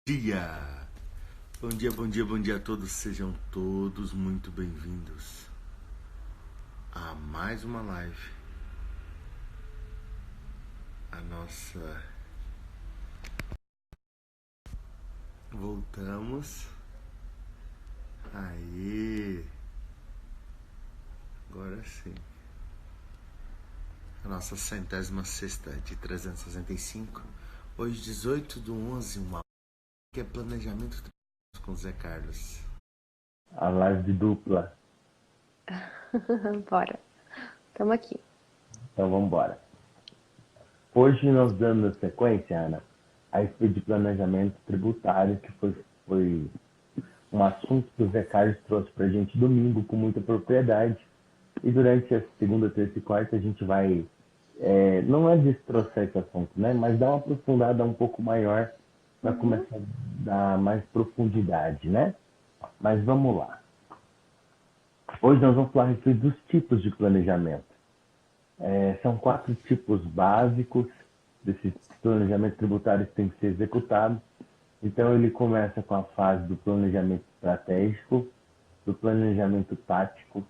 Dia! Bom dia, bom dia, bom dia a todos. Sejam todos muito bem-vindos a mais uma live. A nossa... Voltamos. Aê! Agora sim. A nossa 106ª de 365. Hoje, 18/11, uma que é planejamento com o Zé Carlos. A live de dupla. Bora. Estamos aqui. Então vamos embora. Hoje nós dando sequência, Ana, a respeito de planejamento tributário, que foi um assunto que o Zé Carlos trouxe para a gente domingo com muita propriedade. E durante a segunda, terça e quarta a gente vai, não é destroçar esse assunto, né? Mas dar uma aprofundada um pouco maior para começar a dar mais profundidade, né? Mas vamos lá. Hoje nós vamos falar a respeito dos tipos de planejamento. São 4 tipos básicos desse planejamento tributário que tem que ser executado. Então ele começa com a fase do planejamento estratégico, do planejamento tático,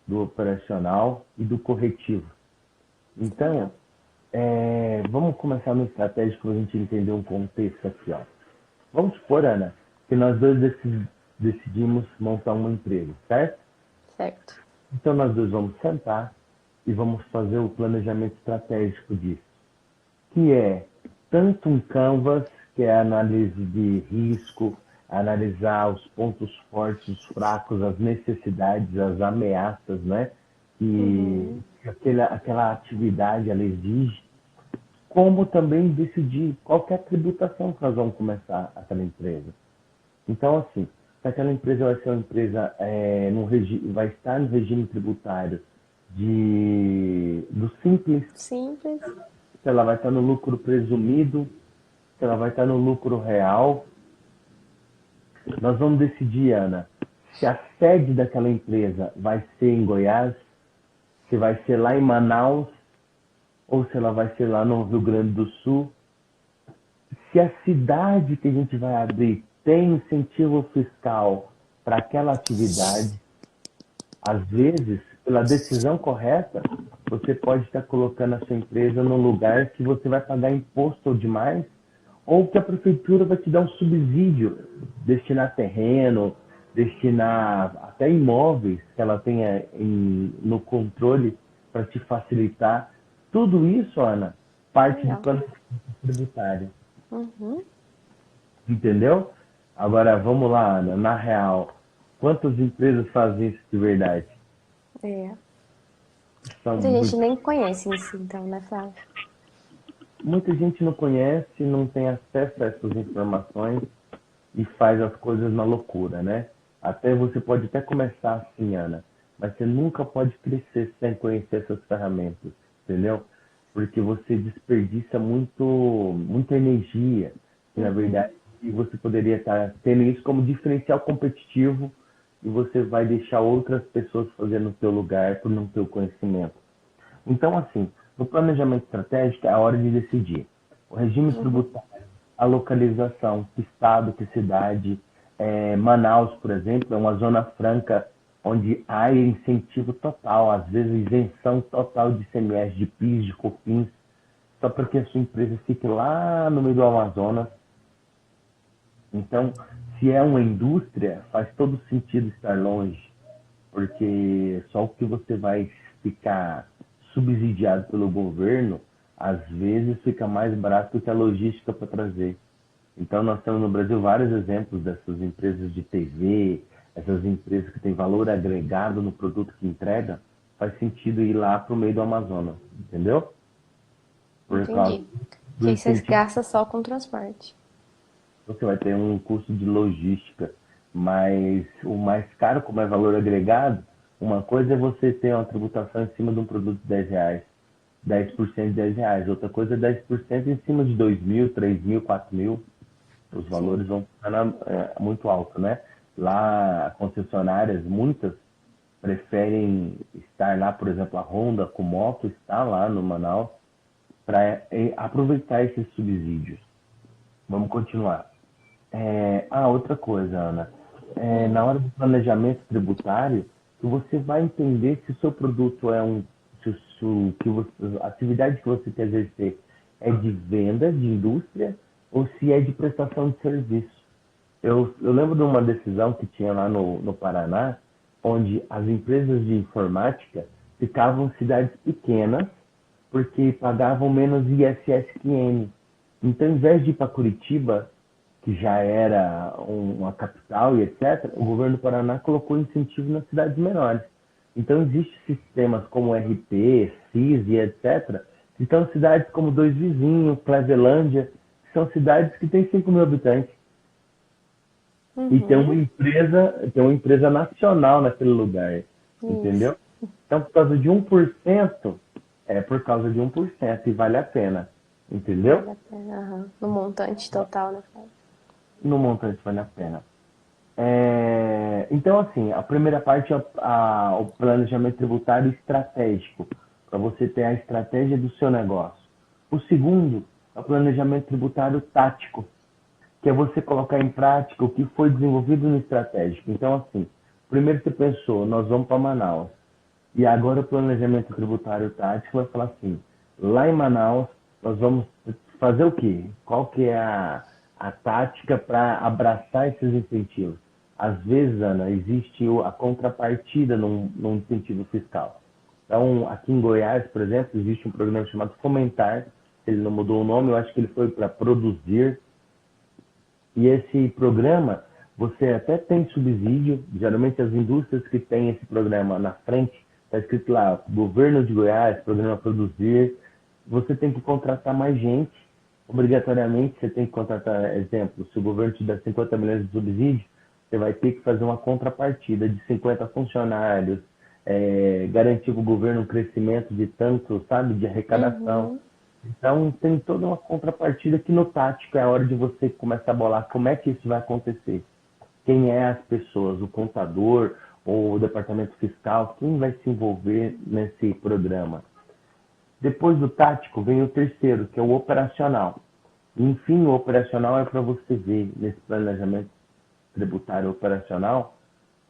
do operacional e do corretivo. Então, vamos começar no estratégico para a gente entender um contexto aqui. Ó. Vamos supor, Ana, que nós dois decidimos montar uma empresa, certo? Certo. Então nós dois vamos sentar e vamos fazer o planejamento estratégico disso, que é tanto um canvas, que é a análise de risco, analisar os pontos fortes, os fracos, as necessidades, as ameaças, né? Que aquela atividade ela exige, como também decidir qual que é a tributação que nós vamos começar aquela empresa. Então, assim, se aquela empresa vai ser uma empresa, vai estar no regime tributário do simples, Simples. se ela vai estar no lucro presumido, se ela vai estar no lucro real. Nós vamos decidir, Ana, se a sede daquela empresa vai ser em Goiás, se vai ser lá em Manaus, ou se ela vai ser lá no Rio Grande do Sul. Se a cidade que a gente vai abrir tem incentivo fiscal para aquela atividade, às vezes, pela decisão correta, você pode estar colocando a sua empresa num lugar que você vai pagar imposto demais, ou que a prefeitura vai te dar um subsídio, destinar terreno, destinar até imóveis que ela tenha no controle para te facilitar. Tudo isso, Ana, parte do Legal. plano tributário. Uhum. Entendeu? Agora, vamos lá, Ana, na real, quantas empresas fazem isso de verdade? São Muita gente nem conhece isso, então, né, Flávio? Muita gente não conhece, não tem acesso a essas informações e faz as coisas na loucura, né? Você pode até começar assim, Ana, mas você nunca pode crescer sem conhecer essas ferramentas, entendeu? Porque você desperdiça muita energia, que na verdade você poderia estar tendo isso como diferencial competitivo e você vai deixar outras pessoas fazendo no seu lugar por não ter o conhecimento. Então, assim, no planejamento estratégico é a hora de decidir o regime tributário, a localização, que estado, que cidade. Manaus, por exemplo, é uma zona franca onde há incentivo total, às vezes isenção total de ICMS, de PIS, de COFINS, só para que a sua empresa fique lá no meio do Amazonas. Então, se é uma indústria, faz todo sentido estar longe, porque só o que você vai ficar subsidiado pelo governo, às vezes fica mais barato do que a logística para trazer. Então nós temos no Brasil vários exemplos dessas empresas de TV, essas empresas que têm valor agregado no produto que entrega, faz sentido ir lá para o meio do Amazonas, entendeu? Por causa Entendi. do Que aí vocês incentivo. gastam só com transporte. Você vai ter um custo de logística, mas o mais caro, como é valor agregado, uma coisa é você ter uma tributação em cima de um produto de R$ 10, 10% de R$ 10. Outra coisa é 10% em cima de 2.000, 3.000, 4.000. Os Sim. valores vão ficar muito altos, né? Lá, concessionárias, muitas preferem estar lá, por exemplo, a Honda com moto está lá no Manaus para aproveitar esses subsídios. Vamos continuar. Outra coisa, Ana. Hum, Na hora do planejamento tributário, que você vai entender se o seu produto é um. A atividade que você quer exercer é de venda, de indústria, ou se é de prestação de serviço. Eu lembro de uma decisão que tinha lá no Paraná, onde as empresas de informática ficavam em cidades pequenas porque pagavam menos ISS-QM. Então, ao invés de ir para Curitiba, que já era uma capital e etc., o governo do Paraná colocou incentivo nas cidades menores. Então, existem sistemas como RP, CIS e etc., que estão em cidades como Dois Vizinhos, Clevelândia, que são cidades que têm 5 mil habitantes. E uhum, tem uma empresa nacional naquele lugar, isso. entendeu? Então, por causa de 1%, é por causa de 1% e vale a pena, entendeu? Vale a pena, aham. No montante total, né, Flávio? No montante vale a pena. Então, assim, a primeira parte é o planejamento tributário estratégico, para você ter a estratégia do seu negócio. O segundo é o planejamento tributário tático, que é você colocar em prática o que foi desenvolvido no estratégico. Então, assim, primeiro você pensou, nós vamos para Manaus. E agora o planejamento tributário tático vai falar assim, lá em Manaus, nós vamos fazer o quê? Qual que é a tática para abraçar esses incentivos? Às vezes, Ana, existe a contrapartida num incentivo fiscal. Então, aqui em Goiás, por exemplo, existe um programa chamado Fomentar, ele não mudou o nome, eu acho que ele foi para Produzir, e esse programa, você até tem subsídio, geralmente as indústrias que têm esse programa na frente, está escrito lá, Governo de Goiás, Programa Produzir, você tem que contratar mais gente, obrigatoriamente você tem que contratar, exemplo, se o governo te dá 50 milhões de subsídio, você vai ter que fazer uma contrapartida de 50 funcionários, garantir para o governo um crescimento de tanto, sabe, de arrecadação. Uhum, Então tem toda uma contrapartida que no tático é a hora de você começar a bolar como é que isso vai acontecer. Quem é as pessoas, o contador ou o departamento fiscal, quem vai se envolver nesse programa. Depois do tático vem o terceiro, que é o operacional. Enfim, o operacional é para você ver nesse planejamento tributário operacional,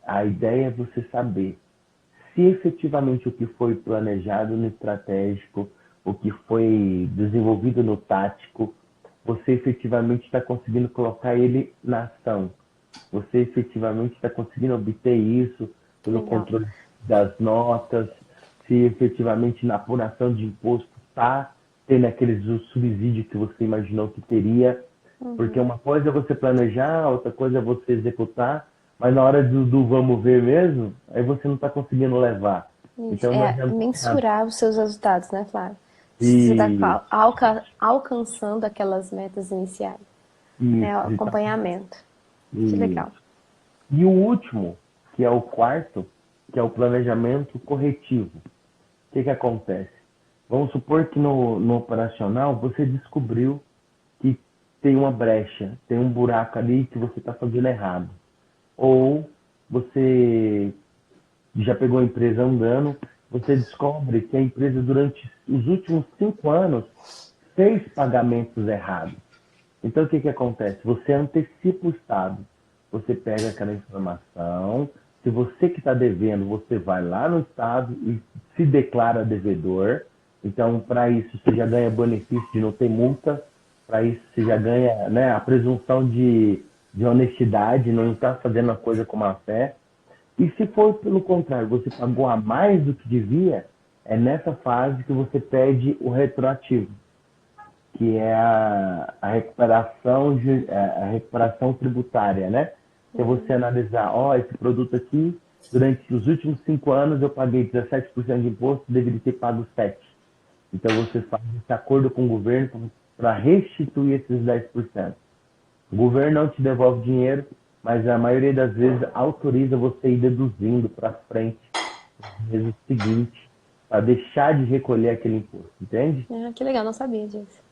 a ideia é você saber se efetivamente o que foi planejado no estratégico, o que foi desenvolvido no tático, você efetivamente está conseguindo colocar ele na ação. Você efetivamente está conseguindo obter isso que pelo legal. controle das notas, se efetivamente na apuração de imposto está tendo aqueles subsídios que você imaginou que teria, porque Uhum, uma coisa é você planejar, outra coisa é você executar, mas na hora do vamos ver mesmo, aí você não está conseguindo levar. isso. Então não É adianta nada. mensurar os seus resultados, né, Flávio? Se você está E alcançando aquelas metas iniciais, né? O isso, acompanhamento. Que legal. isso. E o último, que é o quarto, que é o planejamento corretivo. O que acontece? Vamos supor que no operacional você descobriu que tem uma brecha, tem um buraco ali que você está fazendo errado. Ou você já pegou a empresa andando, você descobre que a empresa durante os últimos 5 anos fez pagamentos errados. Então o que acontece? Você antecipa o Estado. Você pega aquela informação. Se você que está devendo, você vai lá no Estado e se declara devedor. Então, para isso, você já ganha benefício de não ter multa. Para isso, você já ganha, né, a presunção de honestidade, não está fazendo a coisa com má fé. E se for pelo contrário, você pagou a mais do que devia, é nessa fase que você pede o retroativo, que é a recuperação tributária, né? Que é você analisar, esse produto aqui, durante os últimos 5 anos eu paguei 17% de imposto, deveria ter pago 7%. Então você faz esse acordo com o governo para restituir esses 10%. O governo não te devolve dinheiro, mas a maioria das vezes autoriza você ir deduzindo para frente no mês seguinte, para deixar de recolher aquele imposto, entende? Ah, que legal, não sabia disso.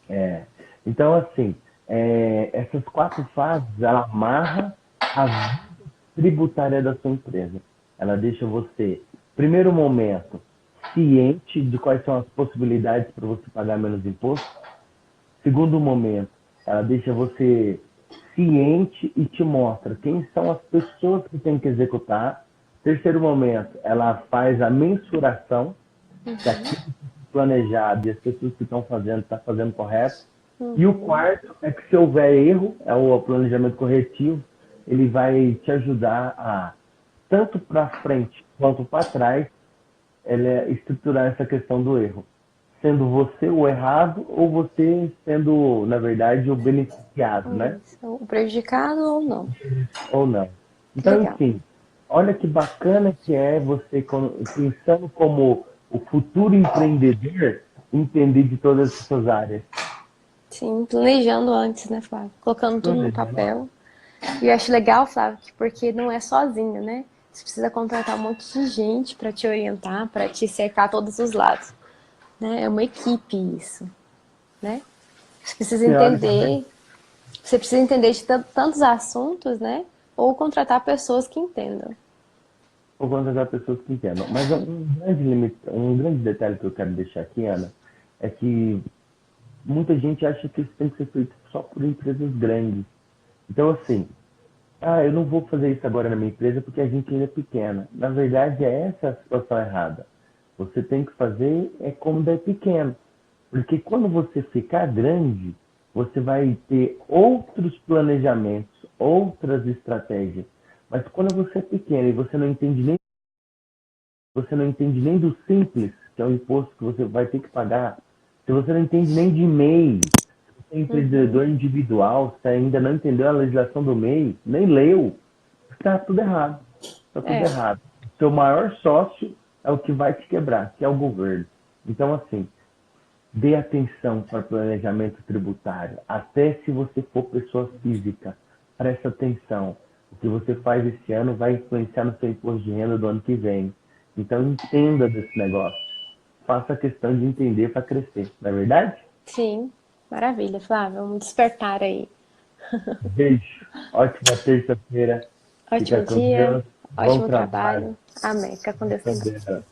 É. Então, assim, essas 4 fases, ela amarra a vida tributária da sua empresa. Ela deixa você, primeiro momento, ciente de quais são as possibilidades para você pagar menos imposto. Segundo momento, ela deixa você ciente e te mostra quem são as pessoas que tem que executar. Terceiro momento, ela faz a mensuração, se aquilo que é planejado e as pessoas que estão fazendo está fazendo correto. E o quarto é que se houver erro, é o planejamento corretivo, ele vai te ajudar a, tanto para frente quanto para trás, estruturar essa questão do erro. Sendo você o errado ou você sendo, na verdade, o beneficiado, né? Isso. O prejudicado ou não. Ou não. Que Então, legal. enfim, olha que bacana que é você, pensando como o futuro empreendedor, entender de todas essas áreas. Sim, planejando antes, né, Flávio? Colocando tudo no Planejando. papel. E eu acho legal, Flávio, porque não é sozinho, né? Você precisa contratar um monte de gente para te orientar, para te cercar a todos os lados, né? É uma equipe isso, né? Teoricamente, Você precisa entender de tantos assuntos, né? Ou contratar pessoas que entendam. por conta das pessoas que entendam. Mas um grande detalhe que eu quero deixar aqui, Ana, é que muita gente acha que isso tem que ser feito só por empresas grandes. Então, assim, eu não vou fazer isso agora na minha empresa porque a gente ainda é pequena. Na verdade, é essa a situação errada. Você tem que fazer como é pequeno. Porque quando você ficar grande, você vai ter outros planejamentos, outras estratégias. Mas quando você é pequeno e você não entende nem do simples, que é o imposto que você vai ter que pagar, se você não entende nem de MEI, se você é empreendedor individual, se ainda não entendeu a legislação do MEI, nem leu, está tudo errado. Está tudo É, errado. Seu maior sócio é o que vai te quebrar, que é o governo. Então, assim, dê atenção para o planejamento tributário. Até se você for pessoa física, preste atenção. O que você faz esse ano vai influenciar no seu imposto de renda do ano que vem. Então, entenda desse negócio. Faça questão de entender para crescer. Não é verdade? sim. Maravilha, Flávio. Um despertar aí. Beijo. Ótima terça-feira. Fica Ótimo com dia, Deus. Bom ótimo trabalho. trabalho. Amém. Fica com Deus também. Também.